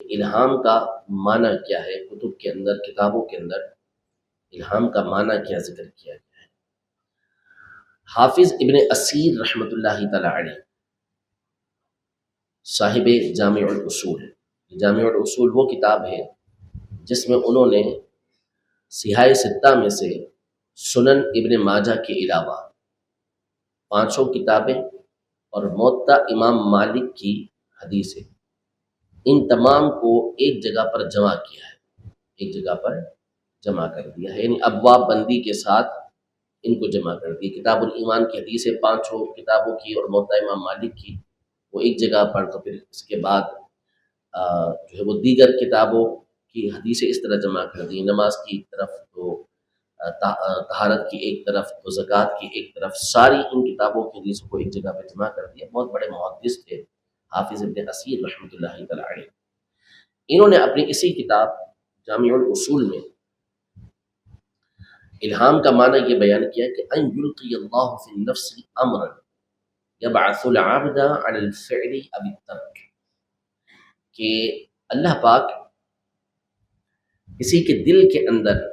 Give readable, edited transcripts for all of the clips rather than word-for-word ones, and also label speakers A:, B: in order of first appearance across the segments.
A: الہام کا معنی کیا ہے، کتب کے اندر، کتابوں کے اندر الہام کا معنی کیا ذکر کیا گیا ہے۔ حافظ ابن اسیر رحمۃ اللہ تعالی علیہ صاحب جامع الاصول، جامع الاصول وہ کتاب ہے جس میں انہوں نے سیاہ ستہ میں سے سنن ابن ماجہ کے علاوہ 500 کتابیں اور موطا امام مالک کی حدیثیں، ان تمام کو ایک جگہ پر جمع کیا ہے، ایک جگہ پر جمع کر دیا ہے، یعنی ابواب بندی کے ساتھ ان کو جمع کر دیا۔ کتاب الایمان کی حدیثیں 500 کتابوں کی اور موطا امام مالک کی وہ ایک جگہ پر، تو پھر اس کے بعد جو ہے وہ دیگر کتابوں کی حدیثیں اس طرح جمع کر دی، نماز کی ایک طرف تو طہارت کی ایک طرف تو زکوٰۃ کی ایک طرف، ساری ان کتابوں کی حدیثوں کو ایک جگہ پہ جمع کر دیا۔ بہت بڑے محدث تھے حافظ ابن اسیر رحمۃ اللہ تعالی علیہ۔ انہوں نے اپنی اسی کتاب جامع الاصول میں الہام کا معنی یہ بیان کیا کہ ان یلقی اللہ فی النفس امرا یبعث العبد علی الفعل او الترک، کہ اللہ پاک کسی کے دل کے اندر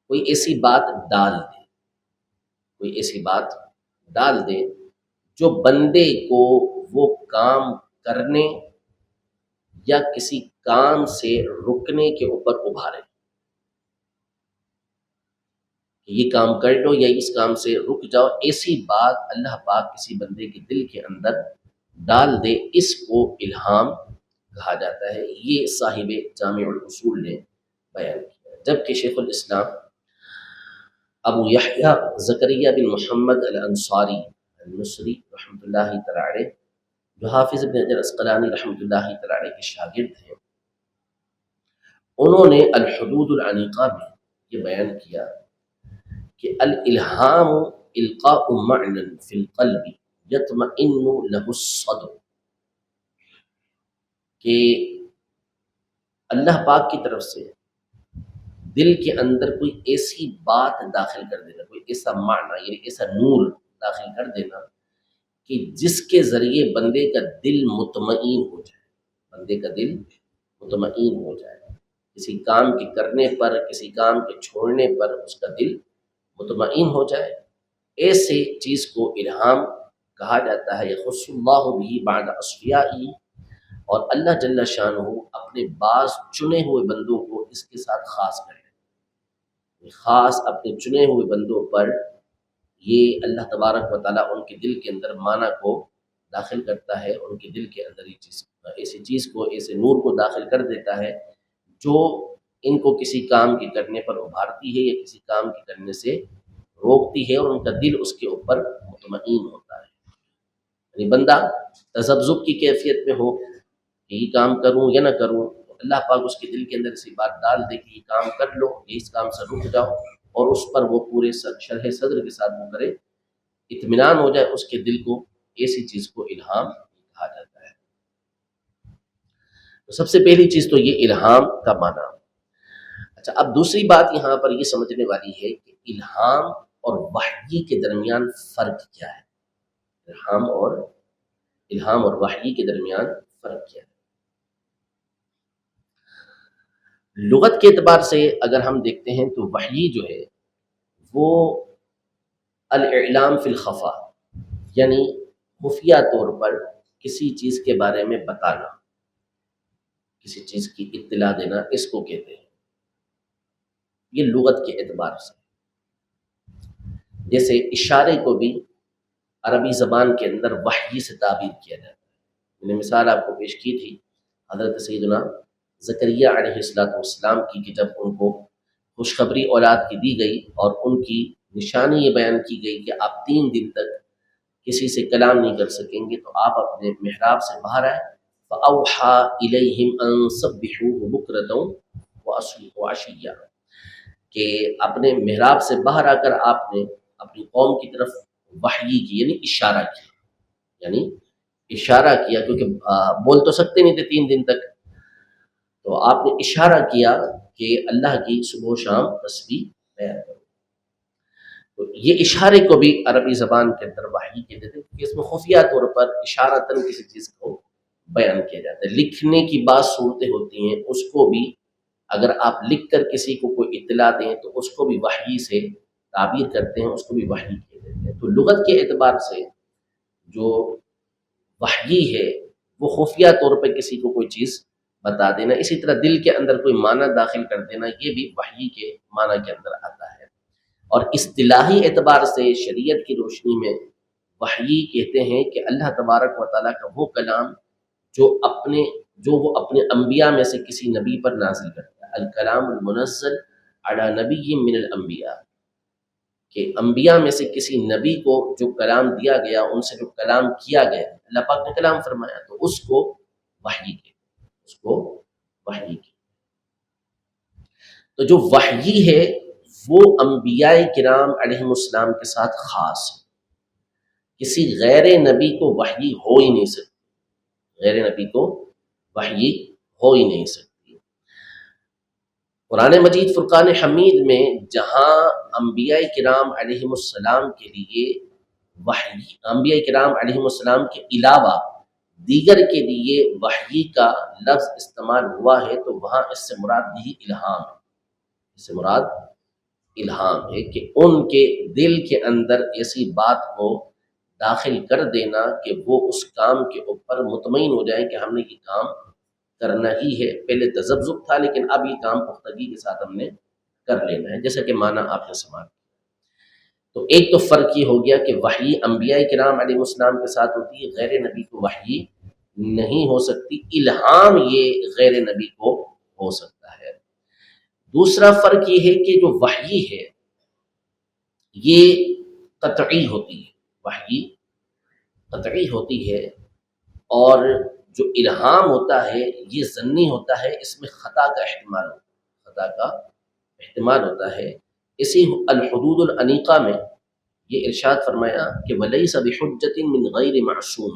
A: کوئی ایسی بات ڈال دے، کوئی ایسی بات ڈال دے جو بندے کو وہ کام کرنے یا کسی کام سے رکنے کے اوپر ابھارے، یہ کام کر لو یا اس کام سے رک جاؤ، ایسی بات اللہ پاک کسی بندے کے دل کے اندر ڈال دے، اس کو الہام کہا جاتا ہے۔ یہ صاحب جامع الاصول نے بیان کیا، جبکہ شیخ الاسلام ابو یحییٰ زکریا بن محمد الانصاری المصری رحمۃ اللہ تعالی علیہ، جو حافظ ابن حجر عسقلانی رحمۃ اللہ تعالی علیہ کے شاگرد ہیں، انہوں نے الحدود العنیقہ میں یہ بیان کیا کہ الالہام القاء معنی فی القلب یطمئن له الصدر، کہ اللہ پاک کی طرف سے دل کے اندر کوئی ایسی بات داخل کر دینا، کوئی ایسا معنی یعنی ایسا نور داخل کر دینا کہ جس کے ذریعے بندے کا دل مطمئن ہو جائے، بندے کا دل مطمئن ہو جائے، کسی کام کے کرنے پر، کسی کام کے چھوڑنے پر اس کا دل مطمئن ہو جائے، ایسے چیز کو الہام کہا جاتا ہے۔ یخص اللہ به بعد اصفیاء، اور اللہ جل شانہ اپنے بعض چنے ہوئے بندوں کو اس کے ساتھ خاص کرے، خاص اپنے چنے ہوئے بندوں پر یہ اللہ تبارک و تعالیٰ ان کے دل کے اندر معنی کو داخل کرتا ہے، ان کے دل کے اندر یہ چیز، ایسی چیز کو، ایسے نور کو داخل کر دیتا ہے جو ان کو کسی کام کے کرنے پر ابھارتی ہے یا کسی کام کے کرنے سے روکتی ہے، اور ان کا دل اس کے اوپر مطمئن ہوتا ہے۔ یعنی بندہ تذبذب کی کیفیت میں ہو کہ یہ کام کروں یا نہ کروں، اللہ پاک اس کے دل کے اندر ایسی بات ڈال دے کہ یہ کام کر لو، یہ اس کام سے رک جاؤ، اور اس پر وہ پورے شرح صدر کے ساتھ وہ کرے، اطمینان ہو جائے اس کے دل کو، ایسی چیز کو الہام کہا جاتا ہے۔ تو سب سے پہلی چیز تو یہ الہام کا معنی۔ اچھا، اب دوسری بات یہاں پر یہ سمجھنے والی ہے کہ الہام اور وحی کے درمیان فرق کیا ہے، الہام اور وحی کے درمیان فرق کیا ہے۔ لغت کے اعتبار سے اگر ہم دیکھتے ہیں تو وحی جو ہے وہ الاعلام فی الخفا، یعنی خفیہ طور پر کسی چیز کے بارے میں بتانا، کسی چیز کی اطلاع دینا، اس کو کہتے ہیں، یہ لغت کے اعتبار سے۔ جیسے اشارے کو بھی عربی زبان کے اندر وحی سے تعبیر کیا جاتا ہے۔ میں نے مثال آپ کو پیش کی تھی حضرت سیدنا زکریا علیہ السلام کی، کہ جب ان کو خوشخبری اولاد کی دی گئی اور ان کی نشانی یہ بیان کی گئی کہ آپ 3 دن تک کسی سے کلام نہیں کر سکیں گے، تو آپ اپنے محراب سے باہر آئے، فَأَوْحَى إِلَيْهِمْ أَن سَبِّحُوهُ بُكْرَةً وَعَشِيًّا، کہ اپنے محراب سے باہر آ کر آپ نے اپنی قوم کی طرف وحی کی، یعنی اشارہ کیا، یعنی اشارہ کیا، کیونکہ بول تو سکتے نہیں تھے 3 دن تک، تو آپ نے اشارہ کیا کہ اللہ کی صبح و شام تسبیح بیان کرو۔ تو یہ اشارے کو بھی عربی زبان کے اندر وحی کہتے تھے، کہ اس میں خفیہ طور پر اشارتاً کسی چیز کو بیان کیا جاتا ہے۔ لکھنے کی بعض صورتیں ہوتی ہیں، اس کو بھی اگر آپ لکھ کر کسی کو کوئی اطلاع دیں تو اس کو بھی وحی سے تعبیر کرتے ہیں، اس کو بھی وحی کہتے ہیں۔ تو لغت کے اعتبار سے جو وحی ہے وہ خفیہ طور پہ کسی کو کوئی چیز بتا دینا، اسی طرح دل کے اندر کوئی معنی داخل کر دینا، یہ بھی وحی کے معنی کے اندر آتا ہے۔ اور اصطلاحی اعتبار سے شریعت کی روشنی میں وحی کہتے ہیں کہ اللہ تبارک و تعالیٰ کا وہ کلام جو وہ اپنے انبیاء میں سے کسی نبی پر نازل کرتا ہے۔ الکلام المنزل علی نبی من الانبیاء، کہ انبیاء میں سے کسی نبی کو جو کلام دیا گیا، ان سے جو کلام کیا گیا، اللہ پاک نے کلام فرمایا، تو اس کو وحی کے، اس کو وحی کے۔ تو جو وحی ہے وہ انبیاء کرام علیہم السلام کے ساتھ خاص ہے، کسی غیر نبی کو وحی ہو ہی نہیں سکتی، غیر نبی کو وحی ہو ہی نہیں سکتی۔ قرآن مجید فرقان حمید میں جہاں انبیاء کرام علیہم السلام کے لیے وحی، انبیاء کرام علیہم السلام کے علاوہ دیگر کے لیے وحی کا لفظ استعمال ہوا ہے، تو وہاں اس سے مراد یہی الہام ہے، اس سے مراد الہام ہے کہ ان کے دل کے اندر ایسی بات کو داخل کر دینا کہ وہ اس کام کے اوپر مطمئن ہو جائیں کہ ہم نے یہ کام کرنا ہی ہے۔ پہلے تذبذب تھا، لیکن اب یہ کام پختگی کے ساتھ ہم نے کر لینا ہے، جیسا کہ معنی آپ نے سماعت۔ تو ایک تو فرق یہ ہو گیا کہ وحی انبیاء کرام علیہ السلام کے ساتھ ہوتی ہے، غیر نبی کو وحی نہیں ہو سکتی، الہام یہ غیر نبی کو ہو سکتا ہے۔ دوسرا فرق یہ ہے کہ جو وحی ہے یہ قطعی ہوتی ہے، وحی قطعی ہوتی ہے، اور جو الہام ہوتا ہے یہ ظنی ہوتا ہے، اس میں خطا کا احتمال ہوتا ہے۔ اسی الحدود الانیقہ میں یہ ارشاد فرمایا کہ وَلَيْسَ بِحُجَّةٍ مِّن غَيْرِ مَعْصُومٍ،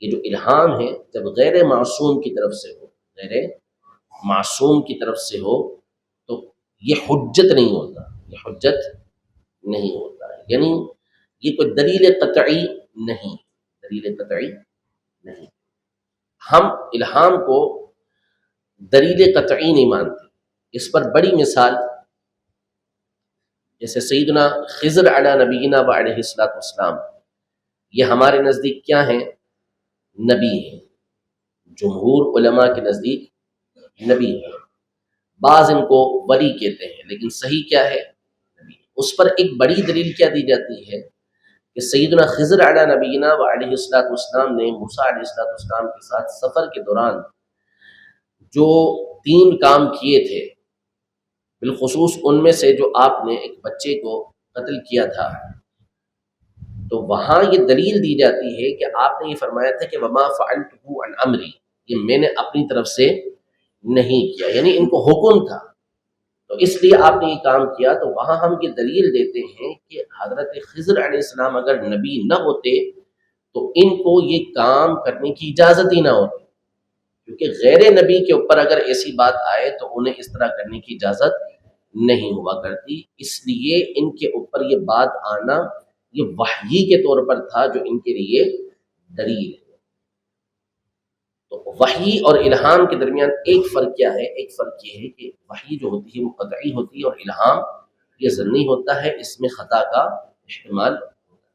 A: یہ جو الہام ہے جب غیر معصوم کی طرف سے ہو، غیر معصوم کی طرف سے ہو تو یہ حجت نہیں ہوتا، یہ حجت نہیں ہوتا ہے، یعنی یہ کوئی دلیل قطعی نہیں، دلیل قطعی نہیں۔ ہم الہام کو دلیل قطعی نہیں مانتے۔ اس پر بڑی مثال جیسے سیدنا خضر علی نبینا و علیہ السلام، یہ ہمارے نزدیک کیا ہیں؟ نبی ہیں، جمہور علماء کے نزدیک نبی ہیں، بعض ان کو ولی کہتے ہیں، لیکن صحیح کیا ہے؟ نبی۔ اس پر ایک بڑی دلیل کیا دی جاتی ہے کہ سیدنا خضر علی نبینا و علیہ السلام نے موسیٰ علیہ السلام کے ساتھ سفر کے دوران جو 3 کام کیے تھے، بالخصوص ان میں سے جو آپ نے ایک بچے کو قتل کیا تھا، تو وہاں یہ دلیل دی جاتی ہے کہ آپ نے یہ فرمایا تھا کہ وما فعلته عن امری، یہ میں نے اپنی طرف سے نہیں کیا، یعنی ان کو حکم تھا تو اس لیے آپ نے یہ کام کیا۔ تو وہاں ہم یہ دلیل دیتے ہیں کہ حضرت خضر علیہ السلام اگر نبی نہ ہوتے تو ان کو یہ کام کرنے کی اجازت ہی نہ ہوتی، کیونکہ غیر نبی کے اوپر اگر ایسی بات آئے تو انہیں اس طرح کرنے کی اجازت نہیں ہوا کرتی، اس لیے ان کے اوپر یہ بات آنا یہ وحی کے طور پر تھا جو ان کے لیے دلیل ہے۔ تو وحی اور الہام کے درمیان ایک فرق کیا ہے؟ ایک فرق یہ ہے کہ وحی جو ہوتی ہے وہ قطعی ہوتی ہے، اور الہام یہ ظنی ہوتا ہے، اس میں خطا کا احتمال ہوتا ہے۔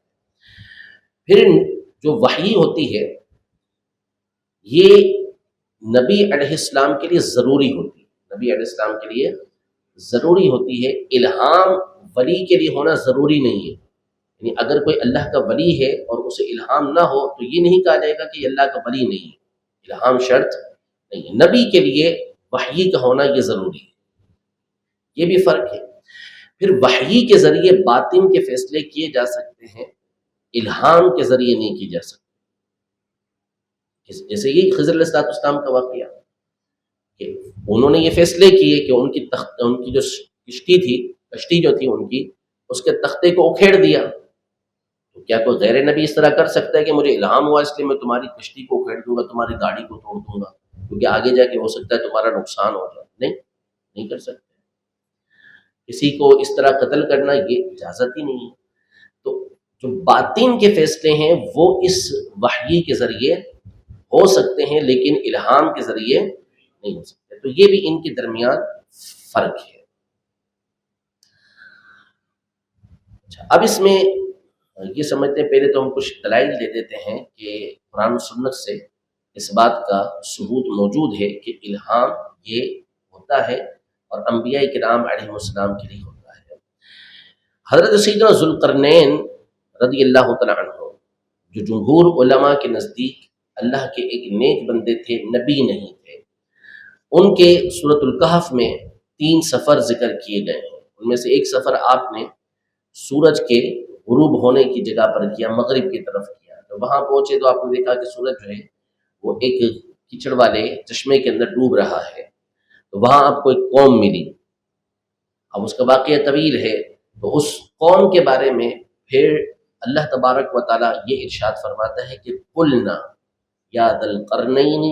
A: پھر جو وحی ہوتی ہے یہ نبی علیہ السلام کے لیے ضروری ہوتی ہے، نبی علیہ السلام کے لیے ضروری ہوتی ہے، الہام ولی کے لیے ہونا ضروری نہیں ہے۔ یعنی اگر کوئی اللہ کا ولی ہے اور اسے الہام نہ ہو تو یہ نہیں کہا جائے گا کہ یہ اللہ کا ولی نہیں ہے، الہام شرط نہیں ہے۔ نبی کے لیے وحی کا ہونا یہ ضروری ہے، یہ بھی فرق ہے۔ پھر وحی کے ذریعے باطن کے فیصلے کیے جا سکتے ہیں، الہام کے ذریعے نہیں کی جا سکتے۔ جیسے یہ خضر علیہ السلام کا واقعہ کہ انہوں نے یہ فیصلے کیے کہ ان کی جو کشتی جو تھی ان کی، اس کے تختے کو اکھیڑ دیا، تو کیا کوئی غیر نبی اس طرح کر سکتا ہے کہ مجھے الہام ہوا اس لیے میں تمہاری کشتی کو اکھیڑ دوں گا، تمہاری گاڑی کو توڑ دوں گا، کیونکہ آگے جا کے ہو سکتا ہے تمہارا نقصان ہو جائے؟ نہیں کر سکتے۔ کسی کو اس طرح قتل کرنا یہ اجازت ہی نہیں ہے۔ تو جو باطن کے فیصلے ہیں وہ اس وحی کے ذریعے ہو سکتے ہیں لیکن الہام کے ذریعے نہیں ہو سکتے. تو یہ بھی ان کے درمیان فرق ہے. اب اس میں یہ سمجھتے ہیں، پہلے تو ہم کچھ دلائل دے دیتے ہیں کہ قرآن و سنت سے اس بات کا ثبوت موجود ہے کہ الہام یہ ہوتا ہے اور انبیاء کرام علیہ السلام کے لیے ہوتا ہے. حضرت سیدنا ذوالقرنین رضی اللہ تعالیٰ عنہ، جو جمہور علماء کے نزدیک اللہ کے ایک نیک بندے تھے، نبی نہیں تھے، ان کے سورۃ الکہف میں 3 سفر ذکر کیے گئے ہیں. ان میں سے ایک سفر آپ نے سورج کے غروب ہونے کی جگہ پر کیا، مغرب کی طرف کیا. تو وہاں پہنچے تو آپ نے دیکھا کہ سورج جو ہے وہ ایک کیچڑ والے چشمے کے اندر ڈوب رہا ہے. تو وہاں آپ کو ایک قوم ملی. اب اس کا واقعہ طویل ہے. تو اس قوم کے بارے میں پھر اللہ تبارک و تعالیٰ یہ ارشاد فرماتا ہے کہ قلنا یا ذا القرنین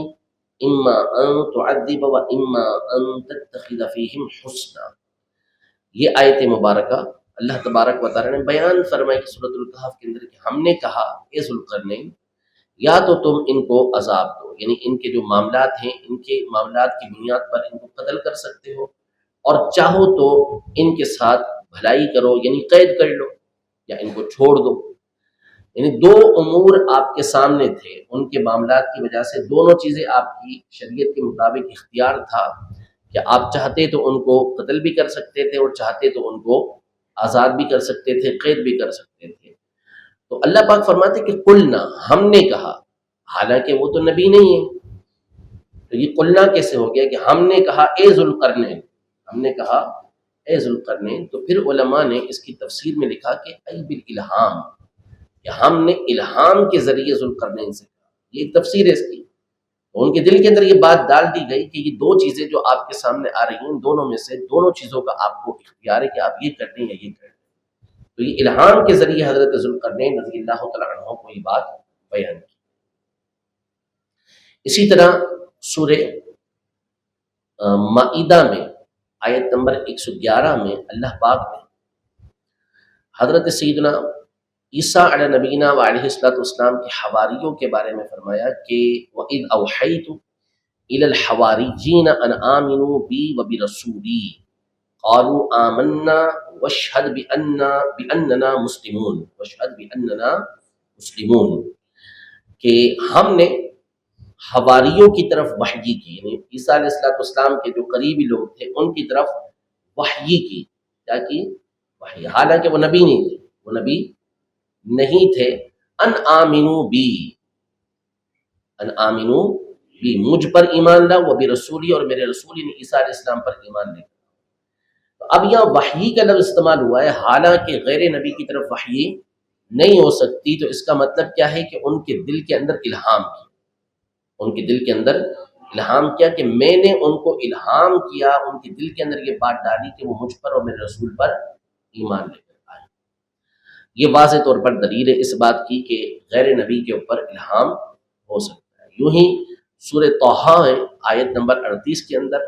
A: اما ان تعذب و اما ان تتخذ فیہم حسنا. یہ آیت مبارکہ اللہ تبارک و تعالیٰ نے بیان فرمائی کہ سورۃ الکہف کے اندر کہ ہم نے کہا اے ذوالقرنین، یا تو تم ان کو عذاب دو، یعنی ان کے جو معاملات ہیں ان کے معاملات کی بنیاد پر ان کو قتل کر سکتے ہو، اور چاہو تو ان کے ساتھ بھلائی کرو یعنی قید کر لو، یا ان کو چھوڑ دو. یعنی 2 امور آپ کے سامنے تھے، ان کے معاملات کی وجہ سے دونوں چیزیں آپ کی شریعت کے مطابق اختیار تھا کہ آپ چاہتے تو ان کو قتل بھی کر سکتے تھے اور چاہتے تو ان کو آزاد بھی کر سکتے تھے، قید بھی کر سکتے تھے. تو اللہ پاک فرماتے کہ قلنا، ہم نے کہا، حالانکہ وہ تو نبی نہیں ہے. تو یہ قلنا کیسے ہو گیا کہ ہم نے کہا اے ذوالقرنین، ہم نے کہا اے ذوالقرنین. تو پھر علماء نے اس کی تفسیر میں لکھا کہ ای بالالہام، کہ ہم نے الہام کے ذریعے ذوالقرنین سے کہا. یہ ایک تفسیر ہے اس کی. تو ان کے دل کے اندر یہ بات ڈال دی گئی کہ یہ 2 چیزیں جو آپ کے سامنے آ رہی ہیں، ان دونوں میں سے دونوں چیزوں کا آپ کو اختیار ہے کہ آپ یہ کر دیں یا یہ کر دیں. تو یہ الہام کے ذریعے حضرت ذوالقرنین رضی اللہ تعالیٰ عنہ کو یہ بات بیان کی. اسی طرح سورہ مائدہ میں آیت نمبر 111 میں اللہ پاک نے حضرت سیدنا عیسیٰ علیہ نبینا و علیہ السلام کے حواریوں کے بارے میں فرمایا کہ وَإِذْ أَوْحَيْتُ إِلَى الْحَوَارِيِّينَ أَنْ آمِنُوا بِي وَبِرَسُولِي قَالُوا آمَنَّا وَاشْهَدْ بِأَنَّنَا مُسْلِمُونَ. کہ ہم نے حواریوں کی طرف وحی کی، یعنی عیسیٰ علیہ السلام کے جو قریبی لوگ تھے ان کی طرف وحی کی. کیا کی؟ وحی. حالانکہ وہ نبی نہیں تھے، وہ نبی نہیں تھے. ان آمنو بی، ان آمنو بی، مجھ پر ایمان لاؤ، وہ بھی رسولی، اور میرے رسول یعنی عیسیٰ علیہ السلام پر ایمان لے. تو اب یہاں وحی کا لفظ استعمال ہوا ہے، حالانکہ غیر نبی کی طرف وحی نہیں ہو سکتی. تو اس کا مطلب کیا ہے کہ ان کے دل کے اندر الہام کیا، ان کے دل کے اندر الہام کیا کہ میں نے ان کو الہام کیا، ان کے دل کے اندر یہ بات ڈالی کہ وہ مجھ پر اور میرے رسول پر ایمان لے کر آئے. یہ واضح طور پر دلیل ہے اس بات کی کہ غیر نبی کے اوپر الہام ہو سکتا ہے. یوں ہی سورہ طٰہٰ ہے آیت نمبر 38 کے اندر،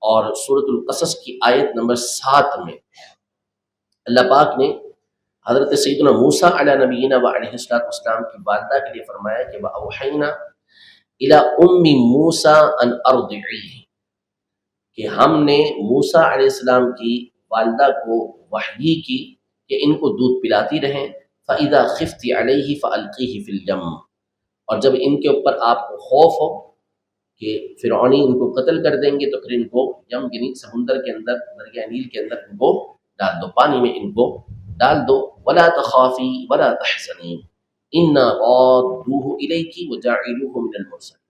A: اور سورۃ القصص کی آیت نمبر 7 میں اللہ پاک نے حضرت سیدنا موسیٰ علیہ نبینا و علیہ السلام کی والدہ کے لیے فرمایا کہ وَأَوْحَيْنَا إِلَىٰ أُمِّ مُوسَىٰ أَنْ أَرْضِعِيهِ، کہ ہم نے موسیٰ علیہ السلام کی والدہ کو وحی کی کہ ان کو دودھ پلاتی رہیں. فَإِذَا خِفْتِ عَلَيْهِ فَأَلْقِيهِ فِي الْيَمِّ، اور جب ان کے اوپر آپ کو خوف ہو کہ فرعونی ان کو قتل کر دیں گے تو پھر ان کو یم یعنی سمندر کے اندر، دریا نیل کے اندر ان کو ڈال دو، پانی میں ان کو ڈال دو. وَلَا تَخَافِي وَلَا تَحْزَنِي إِنَّا رَادُّوهُ إِلَيْكِ وَجَاعِلُوهُ مِنَ الْمُرْسَلِينَ،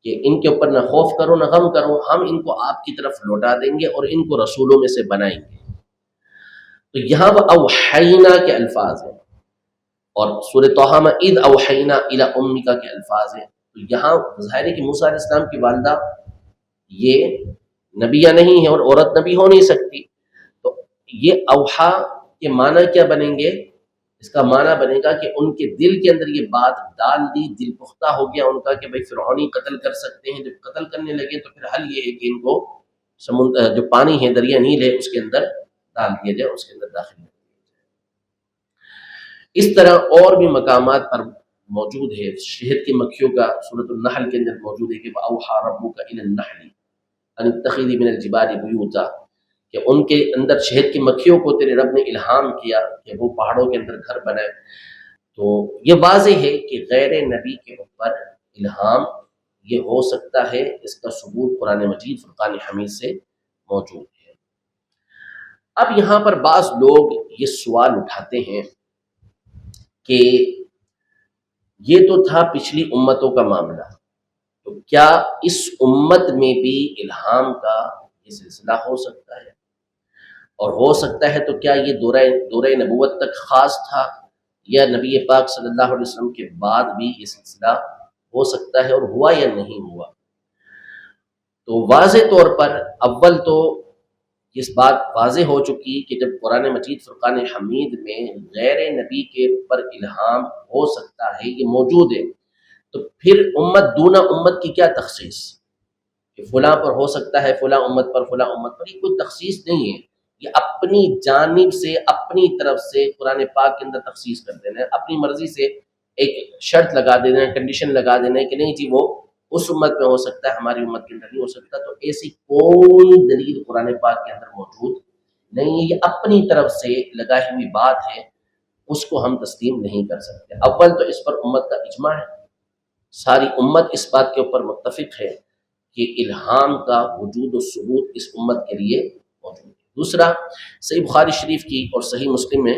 A: کہ ان کے اوپر نہ خوف کرو نہ غم کرو، ہم ان کو آپ کی طرف لوٹا دیں گے اور ان کو رسولوں میں سے بنائیں گے. تو یہاں وہ اوحینا کے الفاظ ہیں، اور سورہ طٰہٰ میں اذ اوحینا الی امک کے الفاظ ہیں. تو یہاں ظاہر ہے کہ موسیٰ علیہ السلام کی والدہ یہ نبیہ نہیں ہے اور عورت نبی ہو نہیں سکتی. تو یہ اوحا کے معنی کیا بنیں گے؟ اس کا معنی بنے گا کہ ان کے دل کے اندر یہ بات ڈال دی، دل پختہ ہو گیا ان کا کہ بھئی فرعونی قتل کر سکتے ہیں. جب قتل کرنے لگے تو پھر حل یہ ہے کہ ان کو سمندر جو پانی ہے، دریا نیل ہے، اس کے اندر ڈال دیا جائے، اس کے اندر داخل کر دیا جائے. اس طرح اور بھی مقامات پر موجود ہے، شہد کی مکھیوں کا سورۃ النحل کے اندر موجود ہے کہ وَأَوْحَىٰ رَبُّكَ إِلَى النَّحْلِ أَنِ اتَّخِذِي مِنَ الْجِبَالِ بُيُوتًا، کہ ان کے اندر شہد کی مکھیوں کو تیرے رب نے الہام کیا کہ وہ پہاڑوں کے اندر گھر بنائے۔ تو یہ واضح ہے کہ غیر نبی کے اوپر الہام یہ ہو سکتا ہے، اس کا ثبوت قرآن مجید فرقان حمید سے موجود ہے۔ اب یہاں پر بعض لوگ یہ سوال اٹھاتے ہیں کہ یہ تو تھا پچھلی امتوں کا معاملہ، تو کیا اس امت میں بھی الہام کا یہ سلسلہ ہو سکتا ہے؟ اور ہو سکتا ہے تو کیا یہ دورہ نبوت تک خاص تھا، یا نبی پاک صلی اللہ علیہ وسلم کے بعد بھی یہ سلسلہ ہو سکتا ہے، اور ہوا یا نہیں ہوا؟ تو واضح طور پر اول تو اس بات واضح ہو چکی کہ جب قرآن مجید فرقان حمید میں غیر نبی کے اوپر الہام ہو سکتا ہے، یہ موجود ہے، تو پھر امت دونہ امت کی کیا تخصیص کہ فلاں پر ہو سکتا ہے، فلاں امت پر، فلاں امت پر؟ یہ کوئی تخصیص نہیں ہے، یہ اپنی جانب سے اپنی طرف سے قرآن پاک کے اندر تخصیص کر دینا ہے، اپنی مرضی سے ایک شرط لگا دینا ہے، کنڈیشن لگا دینا ہے کہ نہیں جی وہ اس امت میں ہو سکتا ہے، ہماری امت کے اندر نہیں ہو سکتا۔ تو ایسی کوئی دلیل قرآن پاک کے اندر موجود نہیں ہے، یہ اپنی طرف سے لگائی ہوئی بات ہے، اس کو ہم تسلیم نہیں کر سکتے۔ اول تو اس پر امت کا اجماع ہے، ساری امت اس بات کے اوپر متفق ہے کہ الہام کا وجود و ثبوت اس امت کے لیے موجود ہے۔ دوسرا، صحیح بخاری شریف کی اور صحیح مسلم میں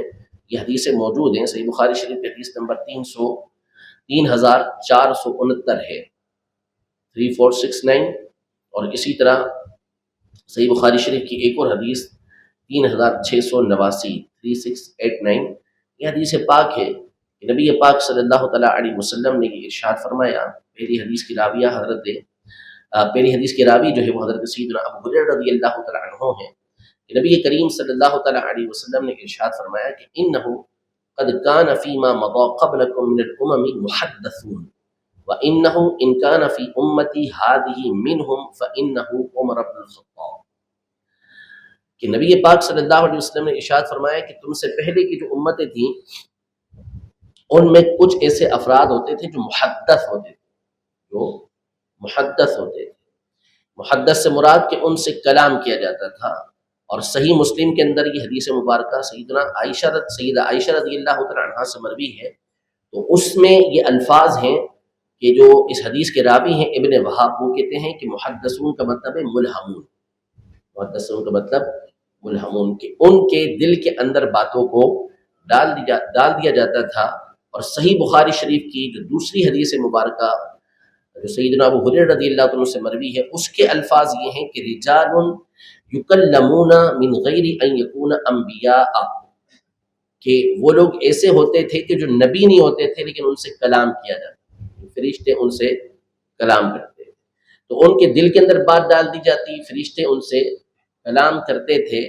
A: یہ حدیثیں موجود ہیں۔ صحیح بخاری شریف کی حدیث نمبر 3469 ہے، 3469، اور اسی طرح صحیح بخاری شریف کی ایک اور حدیث 3689، 3689، یہ حدیث پاک ہے کہ نبی پاک صلی اللہ تعالیٰ علیہ وسلم نے یہ ارشاد فرمایا۔ پہلی حدیث کی راوی جو ہے وہ حضرت سیدنا ابو ہریرہ رضی اللہ تعالیٰ عنہ ہیں کہ نبی کریم صلی اللہ تعالیٰ علیہ وسلم نے ارشاد فرمایا کہ انہ قد کان فیما مضى قبلکم من الامم محدثون وانہ ان کان فی امتی هذه منهم فانہ عمر بن الخطاب، کہ نبی پاک صلی اللہ علیہ وسلم نے ارشاد فرمایا کہ تم سے پہلے کی جو امتیں تھیں ان میں کچھ ایسے افراد ہوتے تھے جو محدث ہوتے تھے۔ محدث سے مراد کہ ان سے کلام کیا جاتا تھا، اور صحیح مسلم کے اندر یہ حدیث مبارکہ سیدہ عائشہ رضی اللہ تعالیٰ عنہا سے مروی ہے، تو اس میں یہ الفاظ ہیں کہ جو اس حدیث کے راوی ہیں ابن وہاب، وہ کہتے ہیں کہ محدثون کا مطلب ہے ملہمون، محدثون کا مطلب ملہمون، کہ ان کے دل کے اندر باتوں کو ڈال دیا جاتا تھا۔ اور صحیح بخاری شریف کی جو دوسری حدیث مبارکہ جو سیدنا ابو ہریرہ رضی اللہ عنہ سے مروی ہے، اس کے الفاظ یہ ہیں کہ رجال یکلمون من غیر ان یکون انبیاء، کہ وہ لوگ ایسے ہوتے تھے کہ جو نبی نہیں ہوتے تھے لیکن ان سے کلام کیا جاتا، فرشتے ان سے کلام کرتے، تو ان کے دل کے اندر بات ڈال دی جاتی، فرشتے ان سے کلام کرتے تھے۔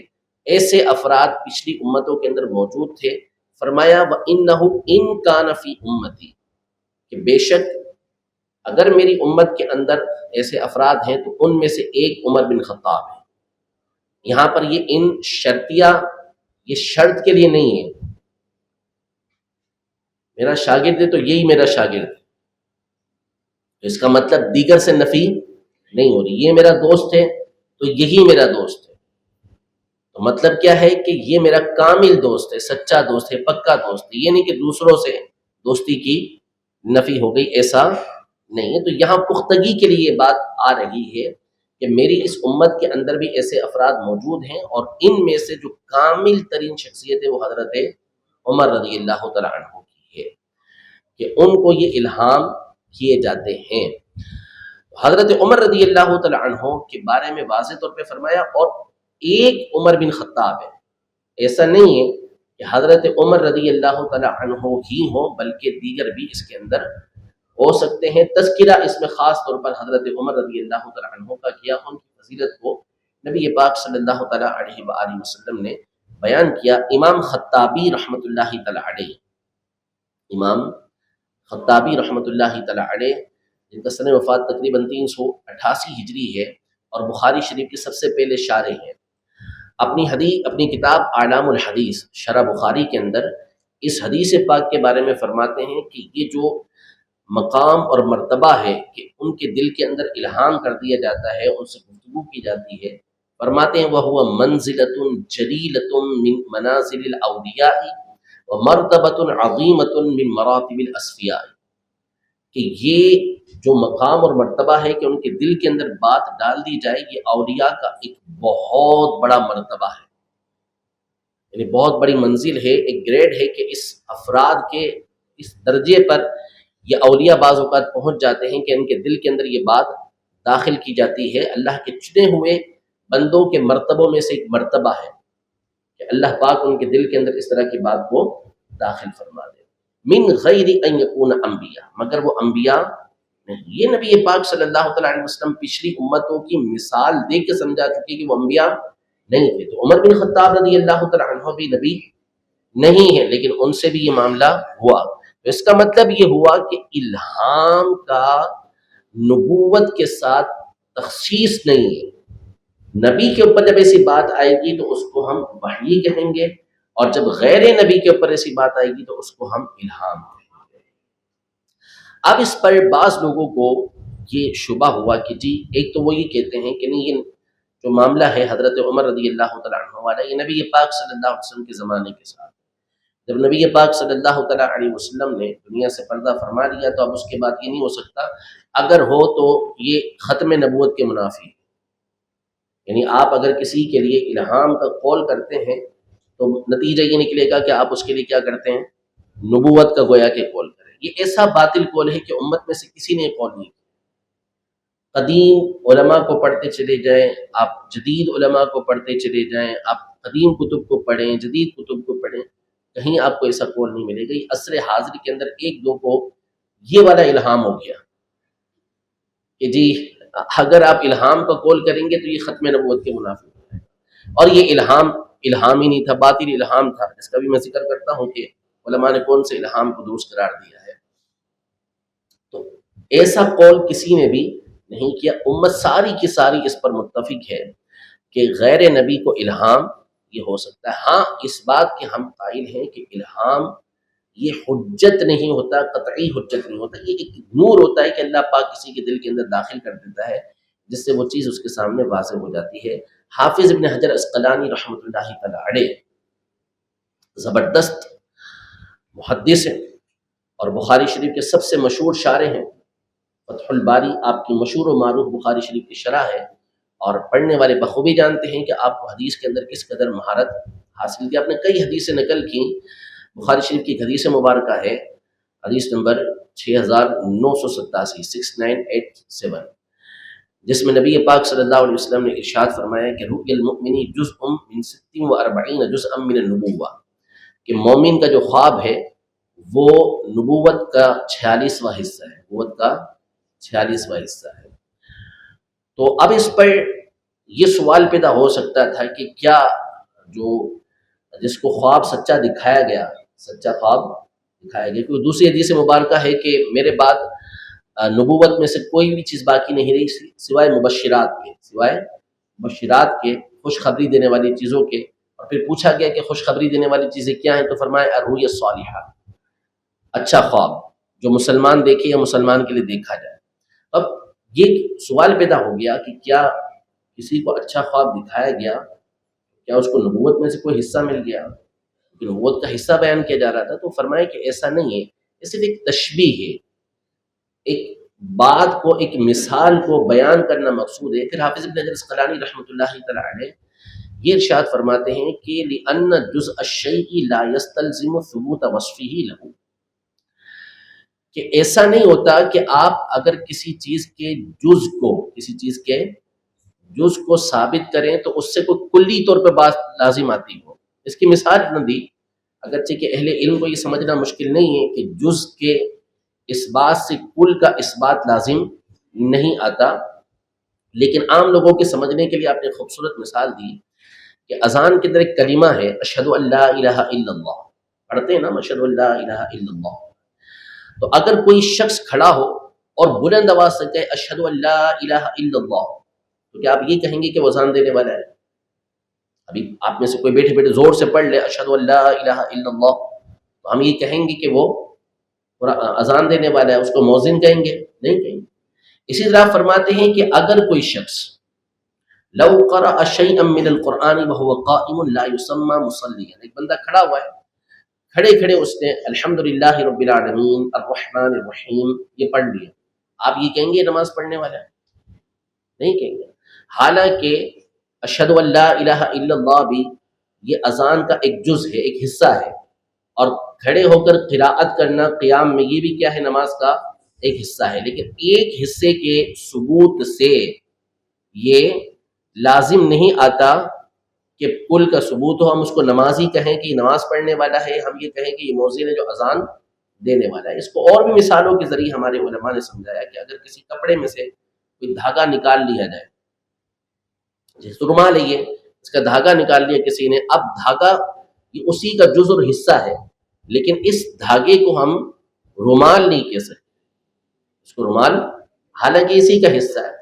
A: ایسے افراد پچھلی امتوں کے اندر موجود تھے۔ فرمایا وَإِنَّهُ إِن كَانَ فِي أُمَّتِي، کہ بے شک اگر میری امت کے اندر ایسے افراد ہیں تو ان میں سے ایک عمر بن خطاب ہے۔ یہاں پر یہ ان شرطیہ، یہ شرط کے لیے نہیں ہے، میرا شاگرد ہے تو یہی میرا شاگرد ہے، اس کا مطلب دیگر سے نفی نہیں ہو رہی، یہ میرا دوست ہے تو یہی میرا دوست ہے، تو مطلب کیا ہے کہ یہ میرا کامل دوست ہے، سچا دوست ہے، پکا دوست ہے، یہ نہیں کہ دوسروں سے دوستی کی نفی ہو گئی، ایسا نہیں ہے۔ تو یہاں پختگی کے لیے یہ بات آ رہی ہے کہ میری اس امت کے اندر بھی ایسے افراد موجود ہیں، اور ان میں سے جو کامل ترین شخصیت ہے وہ حضرت عمر رضی اللہ تعالیٰ عنہ کی ہے، کہ ان کو یہ الہام کیے جاتے ہیں۔ حضرت عمر رضی اللہ تعالیٰ عنہ کے بارے میں واضح طور پہ فرمایا، اور ایک عمر بن خطاب ہے، ایسا نہیں ہے کہ حضرت عمر رضی اللہ تعالیٰ عنہ ہی ہوں، بلکہ دیگر بھی اس کے اندر ہو سکتے ہیں۔ تذکرہ اس میں خاص طور پر حضرت عمر رضی اللہ تعالیٰ عنہ کا کیا، ان کی فضیلت کو نبی پاک صلی اللہ تعالیٰ علیہ وآلہ وسلم نے بیان کیا۔ امام خطابی رحمۃ اللہ تعالیٰ علیہ، امام خطابی رحمۃ اللہ تعالیٰ علیہ، جن کا سن وفات تقریباً 388 ہجری ہے، اور بخاری شریف کے سب سے پہلے شارح ہیں، اپنی کتاب اعلام الحدیث شرح بخاری کے اندر اس حدیث پاک کے بارے میں فرماتے ہیں کہ یہ جو مقام اور مرتبہ ہے کہ ان کے دل کے اندر الہام کر دیا جاتا ہے، ان سے گفتگو کی جاتی ہے. فرماتے ہیں وَهُوَ مَنزِلَةٌ جَلِيلَةٌ مِّن مَنَازِلِ الْأَوْلِيَاءِ وَمَرْتَبَةٌ عَظِيمَةٌ مِّن مَرَاتِبِ الْأَصْفِيَاءِ، کہ یہ جو مقام اور مرتبہ ہے کہ ان کے دل کے اندر بات ڈال دی جائے، یہ اولیاء کا ایک بہت بڑا مرتبہ ہے، یعنی بہت بڑی منزل ہے، ایک گریڈ ہے کہ اس افراد کے اس درجے پر یہ اولیاء بعض اوقات پہنچ جاتے ہیں کہ ان کے دل کے اندر یہ بات داخل کی جاتی ہے. اللہ کے چنے ہوئے بندوں کے مرتبوں میں سے ایک مرتبہ ہے کہ اللہ پاک ان کے دل کے اندر اس طرح کی بات کو داخل فرما دے. من غیر ان یکون انبیاء، مگر وہ انبیاء نہیں. یہ نبی پاک صلی اللہ تعالیٰ علیہ وسلم پچھلی امتوں کی مثال دے کے سمجھا چکے کہ وہ انبیاء نہیں تھے. تو عمر بن خطاب رضی اللہ تعالیٰ عنہ بھی نبی نہیں ہے، لیکن ان سے بھی یہ معاملہ ہوا. تو اس کا مطلب یہ ہوا کہ الہام کا نبوت کے ساتھ تخصیص نہیں ہے. نبی کے اوپر جب ایسی بات آئے گی تو اس کو ہم وحی کہیں گے، اور جب غیر نبی کے اوپر ایسی بات آئے گی تو اس کو ہم الہام کہیں گے. اب اس پر بعض لوگوں کو یہ شبہ ہوا کہ جی ایک تو وہ یہ کہتے ہیں کہ نہیں، یہ جو معاملہ ہے حضرت عمر رضی اللہ تعالیٰ عنہ والا، یہ نبی پاک صلی اللہ علیہ وسلم کے زمانے کے ساتھ، جب نبی پاک صلی اللہ تعالیٰ علیہ وسلم نے دنیا سے پردہ فرما لیا تو اب اس کے بعد یہ نہیں ہو سکتا. اگر ہو تو یہ ختم نبوت کے منافی ہے. یعنی آپ اگر کسی کے لیے الہام کا قول کرتے ہیں تو نتیجہ یہ نکلے گا کہ آپ اس کے لیے کیا کرتے ہیں، نبوت کا گویا کہ قول کریں. یہ ایسا باطل قول ہے کہ امت میں سے کسی نے قول نہیں کیا. قدیم علماء کو پڑھتے چلے جائیں آپ، جدید علماء کو پڑھتے چلے جائیں آپ، قدیم کتب کو پڑھیں، جدید کتب کو پڑھیں، کہیں آپ کو ایسا قول نہیں ملے گا. یہ عصر حاضر کے اندر ایک دو کو یہ والا الہام ہو گیا کہ جی اگر آپ الہام کا قول کریں گے تو یہ ختم نبوت کے منافی ہے. اور یہ الہام ہی نہیں تھا، باطل الہام تھا، اس کا بھی میں ذکر کرتا ہوں کہ علماء نے کون سے الہام کو درست قرار دیا ہے. تو ایسا قول کسی نے بھی نہیں کیا. امت ساری کی ساری اس پر متفق ہے کہ غیر نبی کو الہام یہ ہو سکتا ہے. ہاں اس بات کے ہم قائل ہیں کہ الہام یہ حجت نہیں ہوتا، قطعی حجت نہیں ہوتا، یہ ایک نور ہوتا ہے کہ اللہ پاک کسی کے دل کے اندر داخل کر دیتا ہے جس سے وہ چیز اس کے سامنے واضح ہو جاتی ہے. حافظ ابن حجر عسقلانی رحمۃ اللہ تعالی علیہ زبردست محدث ہیں اور بخاری شریف کے سب سے مشہور شارح ہیں. فتح الباری آپ کی مشہور و معروف بخاری شریف کی شرح ہے، اور پڑھنے والے بخوبی جانتے ہیں کہ آپ کو حدیث کے اندر کس قدر مہارت حاصل کی. آپ نے کئی حدیثیں نقل کی. بخاری شریف کی حدیث مبارکہ ہے حدیث نمبر 6987 6987، جس میں نبی پاک صلی اللہ علیہ وسلم نے ارشاد فرمایا کہ رؤی المؤمن جزء من 46 جزءا من النبوہ، کہ مومن کا جو خواب ہے وہ نبوت کا 46واں حصہ ہے، نبوت کا 46واں حصہ ہے. تو اب اس پر یہ سوال پیدا ہو سکتا تھا کہ کیا جو جس کو خواب سچا دکھایا گیا، سچا خواب دکھایا گیا، کیونکہ دوسری حدیث مبارکہ ہے کہ میرے بعد نبوت میں سے کوئی بھی چیز باقی نہیں رہی سوائے مبشرات کے خوشخبری دینے والی چیزوں کے. اور پھر پوچھا گیا کہ خوشخبری دینے والی چیزیں کیا ہیں، تو فرمایا الرؤیا الصالحہ، اچھا خواب جو مسلمان دیکھے یا مسلمان کے لیے دیکھا جائے. اب یہ سوال پیدا ہو گیا کہ کیا کسی کو اچھا خواب دکھایا گیا، کیا اس کو نبوت میں سے کوئی حصہ مل گیا؟ نبوت کا حصہ بیان کیا جا رہا تھا. تو فرمایا کہ ایسا نہیں ہے، یہ صرف ایک تشبیہ ہے، ایک بات کو، ایک مثال کو بیان کرنا مقصود ہے. پھر حافظ ابن حجر عسقلانی رحمۃ اللہ تعالی علیہ یہ ارشاد فرماتے ہیں کہ لأن جزء الشیء لا يستلزم ثبوت وصفه له، کہ ایسا نہیں ہوتا کہ آپ اگر کسی چیز کے جز کو ثابت کریں تو اس سے کوئی کلی طور پہ بات لازم آتی ہو. اس کی مثال نہ دی، اگرچہ کہ اہل علم کو یہ سمجھنا مشکل نہیں ہے کہ جز کے اس بات سے کل کا اس بات لازم نہیں آتا، لیکن عام لوگوں کے سمجھنے کے لیے آپ نے خوبصورت مثال دی کہ اذان کے اندر ایک کلمہ ہے اشہد ان لا الہ الا اللہ، پڑھتے ہیں نا اشہد ان لا الہ الا اللہ. تو اگر کوئی شخص کھڑا ہو اور بلند آواز سے کہے اشہد ان لا الہ الا اللہ، تو کیا آپ یہ کہیں گے کہ وہ اذان دینے والا ہے؟ ابھی آپ میں سے کوئی بیٹھے بیٹھے زور سے پڑھ لے اشہد ان لا الہ الا اللہ، تو ہم یہ کہیں گے کہ وہ اذان دینے والا ہے اس کو مؤذن کہیں گے؟ نہیں کہیں گے۔ اسی طرح فرماتے ہیں کہ اگر کوئی شخص لو قرأ شيئا من القرآن وهو قائم لا يسمى مصليا، ایک بندہ کھڑا ہوا ہے، کھڑے کھڑے اس نے الحمدللہ رب العالمین الرحمن الرحیم یہ پڑھ لیا، آپ یہ کہیں گے نماز پڑھنے والا ہے؟ نہیں کہیں گے۔ حالانکہ اشہد ان لا الہ الا اللہ بھی یہ اذان کا ایک جز ہے، ایک حصہ ہے، اور کھڑے ہو کر قراءت کرنا قیام میں یہ بھی کیا ہے؟ نماز کا ایک حصہ ہے۔ لیکن ایک حصے کے ثبوت سے یہ لازم نہیں آتا کہ کل کا ثبوت ہو، ہم اس کو نمازی کہیں کہ یہ نماز پڑھنے والا ہے، ہم یہ کہیں کہ یہ مؤذن ہے جو اذان دینے والا ہے۔ اس کو اور بھی مثالوں کے ذریعے ہمارے علماء نے سمجھایا کہ اگر کسی کپڑے میں سے کوئی دھاگا نکال لیا جائے، جیسے رومال ہے، یہ اس کا دھاگا نکال لیا کسی نے، اب دھاگا یہ اسی کا جز اور حصہ ہے، لیکن اس دھاگے کو ہم رومال نہیں کہہ سکتے، اس کو رومال حالانکہ اسی کا حصہ ہے۔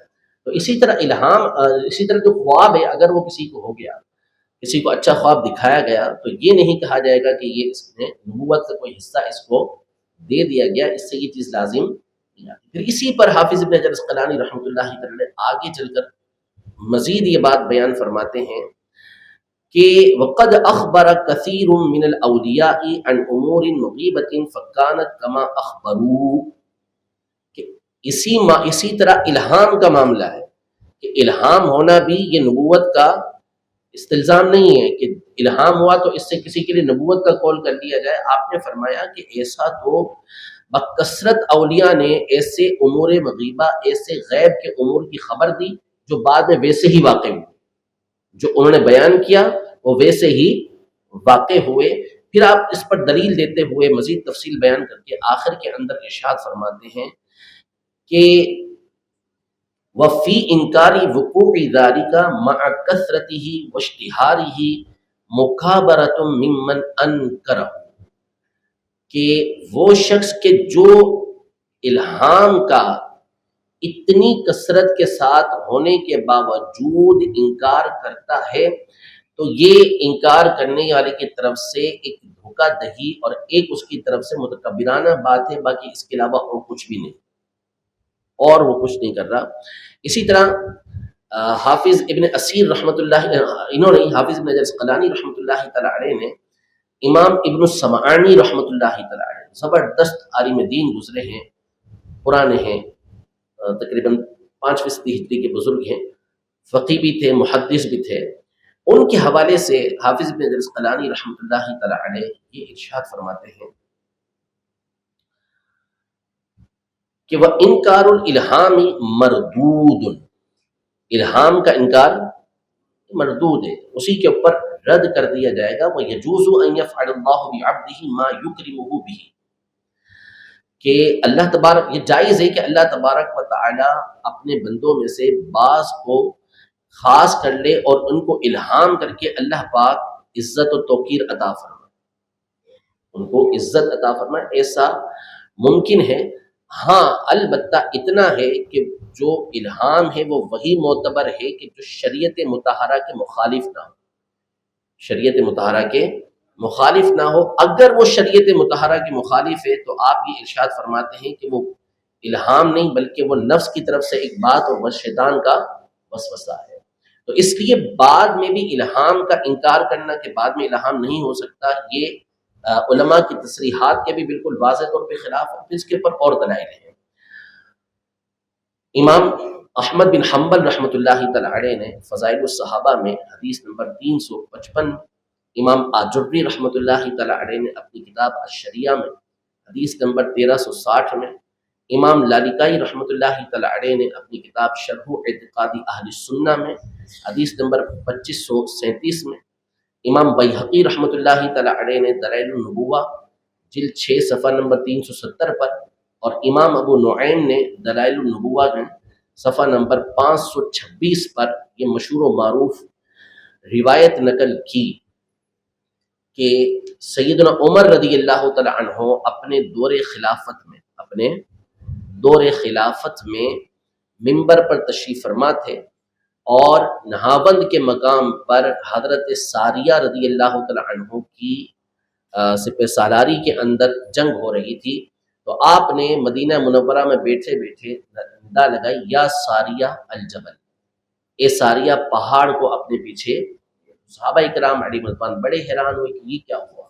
A: تو اسی طرح الہام، اسی طرح جو خواب ہے اگر وہ کسی کو ہو گیا، کسی کو اچھا خواب دکھایا گیا، تو یہ نہیں کہا جائے گا کہ یہ اس نے نبوت کا کوئی حصہ اس کو دے دیا گیا، اس سے یہ چیز لازم نہیں آتی۔ پھر اسی پر حافظ ابن حجر عسقلانی رحمۃ اللہ تعالی آگے چل کر مزید یہ بات بیان فرماتے ہیں کہ وقد اخبر کثیر من الاولیاء عن امور مغیبۃ فکانت کما اخبروا، کہ اسی طرح الہام کا معاملہ ہے کہ الہام ہونا بھی یہ نبوت کا استلزام نہیں ہے کہ الہام ہوا تو اس سے کسی کے لیے نبوت کا قول کر دیا جائے۔ آپ نے فرمایا کہ ایسا تو بکثرت اولیاء نے ایسے امور مغیبہ، ایسے غیب کے امور کی خبر دی جو بعد میں ویسے ہی واقع ہوئے، جو انہوں نے بیان کیا وہ ویسے ہی واقع ہوئے۔ پھر آپ اس پر دلیل دیتے ہوئے مزید تفصیل بیان کر کے آخر کے اندر ارشاد فرماتے ہیں کہ وفی انکاری وقوع ذالک مع کثرتہ واشتہارہ مکابرۃ ممن انکرہ، کہ وہ شخص کے جو الہام کا اتنی کثرت کے ساتھ ہونے کے باوجود انکار کرتا ہے، تو یہ انکار کرنے والے کی طرف سے ایک دھوکہ دہی اور ایک اس کی طرف سے متکبرانہ بات ہے، باقی اس کے علاوہ اور کچھ بھی نہیں، اور وہ کچھ نہیں کر رہا۔ اسی طرح حافظ ابن اسیر رحمۃ اللہ، انہوں نے حافظ ابن حجر عسقلانی رحمۃ اللہ تعالی علیہ نے امام ابن السمعانی رحمۃ اللہ تعالی علیہ زبردست عالم دین گزرے ہیں، پرانے ہیں، تقریباً 5ویں ہجری کے بزرگ ہیں، فقی بھی تھے، محدث بھی تھے۔ ان کے حوالے سے حافظ ابن حجر عسقلانی رحمۃ اللہ تعالی علیہ یہ ارشاد فرماتے ہیں کہ وہ انکار الالہام مردود، الہام کا انکار مردود ہے، اسی کے اوپر رد کر دیا جائے گا۔ وہ یجوز ان یفعل اللہ بعبدہ ما یکرمہ بہ، کہ اللہ تبارک، یہ جائز ہے کہ اللہ تبارک و تعالی اپنے بندوں میں سے بعض کو خاص کر لے اور ان کو الہام کر کے اللہ پاک عزت و توقیر عطا فرمائے، ان کو عزت عطا فرمائے، ایسا ممکن ہے۔ ہاں البتہ اتنا ہے کہ جو الہام ہے وہ وہی معتبر ہے کہ جو شریعت مطہرہ کے مخالف نہ ہو، شریعت مطہرہ کے مخالف نہ ہو۔ اگر وہ شریعت مطہرہ کے مخالف ہے تو آپ یہ ارشاد فرماتے ہیں کہ وہ الہام نہیں بلکہ وہ نفس کی طرف سے ایک بات اور وہ شیطان کا وسوسہ ہے۔ تو اس لیے بعد میں بھی الہام کا انکار کرنا کہ بعد میں الہام نہیں ہو سکتا، یہ علماء کی تصریحات کے بھی بالکل واضح طور پہ خلاف ہے۔ پھر اس کے اوپر اور دلائل ہیں۔ امام احمد بن حنبل رحمۃ اللہ تعالی علیہ نے فضائل الصحابہ میں حدیث نمبر 355، امام آجری رحمۃ اللہ تعالی علیہ نے اپنی کتاب الشریعہ میں حدیث نمبر 1360 میں، امام لالکائی رحمۃ اللہ تعالی علیہ نے اپنی کتاب شرح اعتقاد اہل السنہ میں حدیث نمبر 2537 میں، امام بیہقی رحمۃ اللہ تعالی علیہ نے دلائل النبوہ جلد 6 صفحہ نمبر 370 پر، اور امام ابو نعیم نے دلائل النبوہ میں صفحہ نمبر 526 پر یہ مشہور و معروف روایت نقل کی کہ سیدنا عمر رضی اللہ تعالی عنہ اپنے دور خلافت میں منبر پر تشریف فرما تھے، اور نہاوند کے مقام پر حضرت ساریہ رضی اللہ تعالی عنہ کی سپہ سالاری کے اندر جنگ ہو رہی تھی، تو آپ نے مدینہ منورہ میں بیٹھے بیٹھے ندا لگائی یا ساریہ الجبل، اے ساریہ پہاڑ کو اپنے پیچھے۔ صحابہ اکرام علیہ رضوان بڑے حیران ہوئے کہ یہ کیا ہوا۔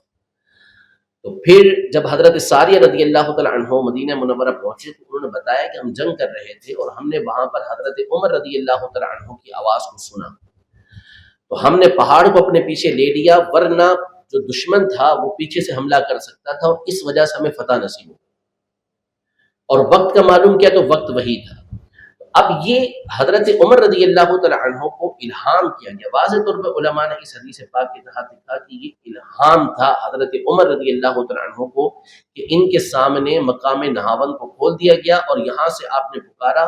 A: تو پھر جب حضرت ساریہ رضی اللہ تعالیٰ عنہ مدینہ منورہ پہنچے تو انہوں نے بتایا کہ ہم جنگ کر رہے تھے اور ہم نے وہاں پر حضرت عمر رضی اللہ تعالیٰ عنہ کی آواز کو سنا، تو ہم نے پہاڑ کو اپنے پیچھے لے لیا، ورنہ جو دشمن تھا وہ پیچھے سے حملہ کر سکتا تھا اور اس وجہ سے ہمیں فتح نصیب ہو۔ اور وقت کا معلوم کیا تو وقت وہی تھا۔ اب یہ حضرت عمر رضی اللہ تعالیٰ عنہ کو الہام کیا گیا، واضح طور پر علماء نے اس حدیث پاک کے تحت لکھا کہ یہ الہام تھا حضرت عمر رضی اللہ تعالیٰ عنہ کو کہ ان کے سامنے مقام نہاون کو کھول دیا گیا اور یہاں سے آپ نے پکارا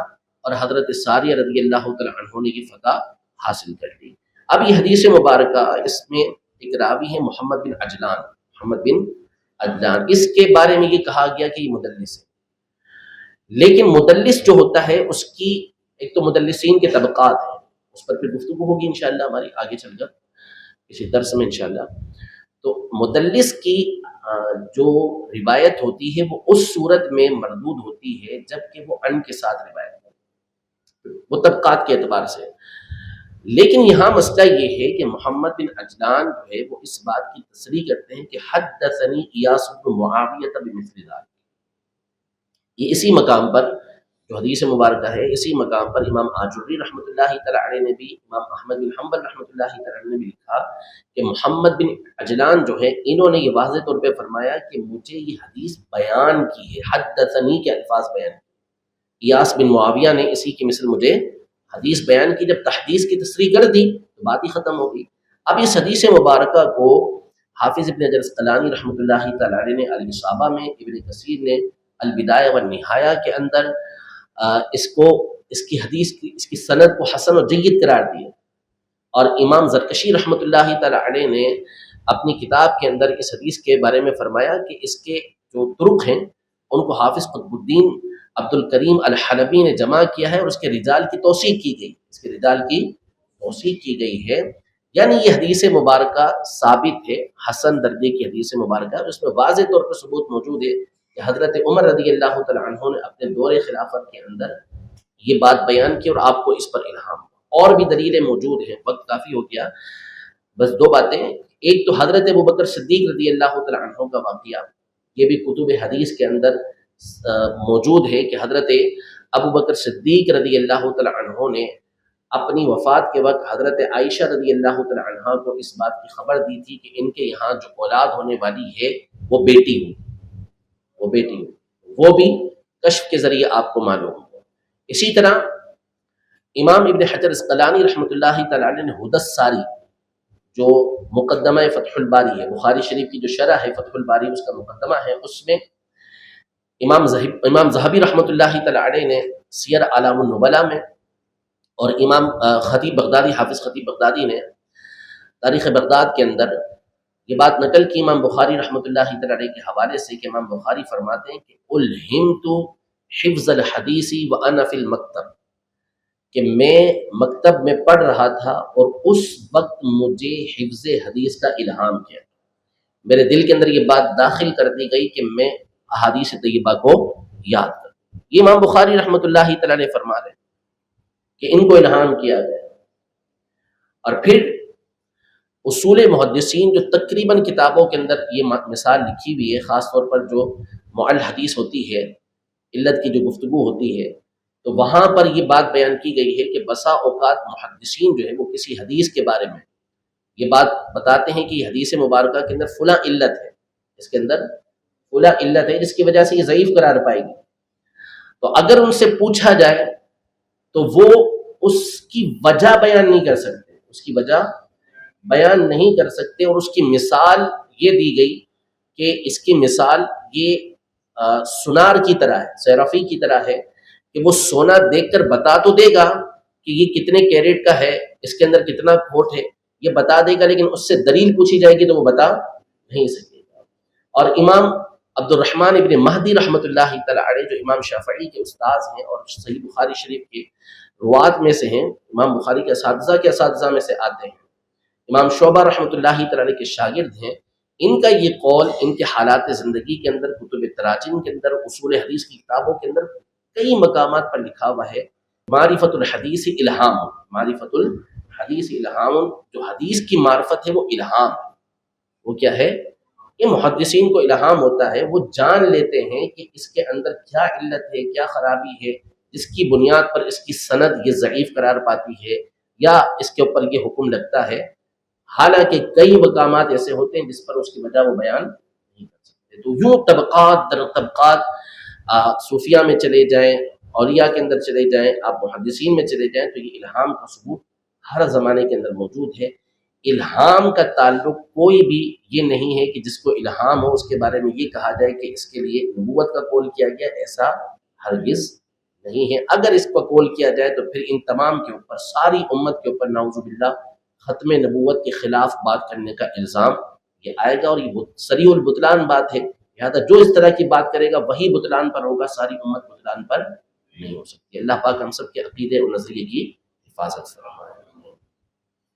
A: اور حضرت ساریہ رضی اللہ تعالیٰ عنہ نے یہ فتح حاصل کر لی۔ اب یہ حدیث مبارکہ، اس میں ایک راوی ہے محمد بن عجلان، محمد بن عجلان، اس کے بارے میں یہ کہا گیا کہ یہ مدلس ہے، لیکن مدلس جو ہوتا ہے اس کی ایک تو مدلسین کے طبقات ہیں، اس پر پھر گفتگو ہوگی انشاءاللہ ہماری آگے چل کر کسی درس میں انشاءاللہ۔ تو مدلس کی جو روایت ہوتی ہے وہ اس صورت میں مردود ہوتی ہے جبکہ وہ ان کے ساتھ روایت ہے، وہ طبقات کے اعتبار سے۔ لیکن یہاں مسئلہ یہ ہے کہ محمد بن عجلان جو ہے وہ اس بات کی تصریح کرتے ہیں کہ حدثنی ایاس بن معاویہ بمثل ذلک، یہ اسی مقام پر جو حدیث مبارکہ ہے، اسی مقام پر امام آجری رحمۃ اللہ تعالیٰ علیہ نے بھی، امام احمد بن حنبل رحمۃ اللہ تعالیٰ علیہ نے بھی لکھا کہ محمد بن عجلان جو ہے انہوں نے یہ واضح طور پہ فرمایا کہ مجھے یہ حدیث بیان کی ہے، حدثنی کے الفاظ بیان کی، ایاس بن معاویہ نے اسی کی مثل مجھے حدیث بیان کی۔ جب تحدیث کی تصریح کر دی تو بات ہی ختم ہو گئی۔ اب اس حدیث مبارکہ کو حافظ ابن حجر اسقلانی رحمۃ اللہ تعالیٰ علیہ نے الاصابہ میں، ابن کثیر نے البدایہ والنہایہ کے اندر اس کی حدیث کی، اس کی سند کو حسن و جید قرار دیا، اور امام زرکشی رحمۃ اللہ تعالیٰ علیہ نے اپنی کتاب کے اندر اس حدیث کے بارے میں فرمایا کہ اس کے جو طرق ہیں ان کو حافظ قطب الدین عبد الکریم الحلبی نے جمع کیا ہے اور اس کے رجال کی توثیق کی گئی، اس کے رجال کی توثیق کی گئی ہے، یعنی یہ حدیث مبارکہ ثابت ہے، حسن درجے کی حدیث مبارکہ، اور اس میں واضح طور پر ثبوت موجود ہے کہ حضرت عمر رضی اللہ تعالیٰ عنہ نے اپنے دور خلافت کے اندر یہ بات بیان کی اور آپ کو اس پر الہام ہوا۔ اور بھی دلیلیں موجود ہیں، وقت کافی ہو گیا، بس دو باتیں۔ ایک تو حضرت ابوبکر صدیق رضی اللہ تعالیٰ عنہ کا واقعہ، یہ بھی کتب حدیث کے اندر موجود ہے کہ حضرت ابوبکر صدیق رضی اللہ تعالیٰ عنہ نے اپنی وفات کے وقت حضرت عائشہ رضی اللہ تعالیٰ عنہ کو اس بات کی خبر دی تھی کہ ان کے یہاں جو اولاد ہونے والی ہے وہ بیٹی ہو، وہ بیٹی ہو، وہ بھی کشف کے ذریعے آپ کو معلوم ہو۔ اسی طرح امام ابن حجر اسقلانی رحمۃ اللہ تعالیٰ علیہ نے ہدی الساری، جو مقدمہ فتح الباری ہے، بخاری شریف کی جو شرح ہے فتح الباری، اس کا مقدمہ ہے، اس میں امام ذہبی رحمۃ اللہ تعالیٰ علیہ نے سیر اعلام النبلاء میں، اور امام خطیب بغدادی، حافظ خطیب بغدادی نے تاریخ بغداد کے اندر یہ بات نقل کی امام بخاری رحمۃ اللہ تعالیٰ علیہ کے حوالے سے کہ امام بخاری فرماتے ہیں کہ الہمت حفظ الحدیث وانا فی المکتب، کہ میں مکتب میں پڑھ رہا تھا اور اس وقت مجھے حفظ حدیث کا الہام کیا، میرے دل کے اندر یہ بات داخل کر دی گئی کہ میں احادیث طیبہ کو یاد کروں۔ یہ امام بخاری رحمۃ اللہ تعالیٰ نے فرما رہے کہ ان کو الہام کیا گیا۔ اور پھر اصول محدثین جو تقریباً کتابوں کے اندر یہ مثال لکھی ہوئی ہے، خاص طور پر جو معل حدیث ہوتی ہے، علت کی جو گفتگو ہوتی ہے، تو وہاں پر یہ بات بیان کی گئی ہے کہ بسا اوقات محدثین جو ہے وہ کسی حدیث کے بارے میں یہ بات بتاتے ہیں کہ یہ حدیث مبارکہ کے اندر فلاں علت ہے، اس کے اندر فلاں علت ہے جس کی وجہ سے یہ ضعیف قرار پائے گی، تو اگر ان سے پوچھا جائے تو وہ اس کی وجہ بیان نہیں کر سکتے، اس کی وجہ بیان نہیں کر سکتے، اور اس کی مثال یہ دی گئی کہ اس کی مثال یہ سونار کی طرح ہے، صرافی کی طرح ہے کہ وہ سونا دیکھ کر بتا تو دے گا کہ یہ کتنے کیرٹ کا ہے، اس کے اندر کتنا کھوٹ ہے، یہ بتا دے گا، لیکن اس سے دلیل پوچھی جائے گی تو وہ بتا نہیں سکے گا۔ اور امام عبد الرحمن ابن مہدی رحمۃ اللہ تعالیٰ علیہ، جو امام شافعی کے استاذ ہیں اور صحیح بخاری شریف کے روات میں سے ہیں، امام بخاری کے اساتذہ میں سے آتے ہیں، امام شعبہ رحمۃ اللہ تعالیٰ علیہ کے شاگرد ہیں، ان کا یہ قول ان کے حالات زندگی کے اندر، کتب تراجم کے اندر، اصول حدیث کی کتابوں کے اندر کئی مقامات پر لکھا ہوا ہے۔ معرفت الحدیث الہام، معرفت الحدیث الہام، جو حدیث کی معرفت ہے وہ الہام ہے۔ وہ کیا ہے؟ یہ محدثین کو الہام ہوتا ہے، وہ جان لیتے ہیں کہ اس کے اندر کیا علت ہے، کیا خرابی ہے، جس کی بنیاد پر اس کی سند یہ ضعیف قرار پاتی ہے یا اس کے اوپر یہ حکم لگتا ہے۔ حالانکہ کئی مقامات ایسے ہوتے ہیں جس پر اس کی وجہ وہ بیان نہیں کر سکتے۔ تو یوں طبقات در طبقات، صوفیہ میں چلے جائیں، اولیاء کے اندر چلے جائیں، آپ محدثین میں چلے جائیں، تو یہ الہام کا ثبوت ہر زمانے کے اندر موجود ہے۔ الہام کا تعلق کوئی بھی یہ نہیں ہے کہ جس کو الہام ہو اس کے بارے میں یہ کہا جائے کہ اس کے لیے نبوت کا قول کیا گیا، ایسا ہرگز نہیں ہے۔ اگر اس کو قول کیا جائے تو پھر ان تمام کے اوپر، ساری امت کے اوپر نعوذ باللہ ختم نبوت کے خلاف بات کرنے کا الزام یہ آئے گا، اور یہ صریح البطلان بات ہے۔ لہٰذا جو اس طرح کی بات کرے گا وہی بطلان پر ہوگا، ساری امت بطلان پر نہیں ہو سکتی۔ اللہ پاک ہم سب کے عقیدے اور نظریے کی حفاظت فرمائے۔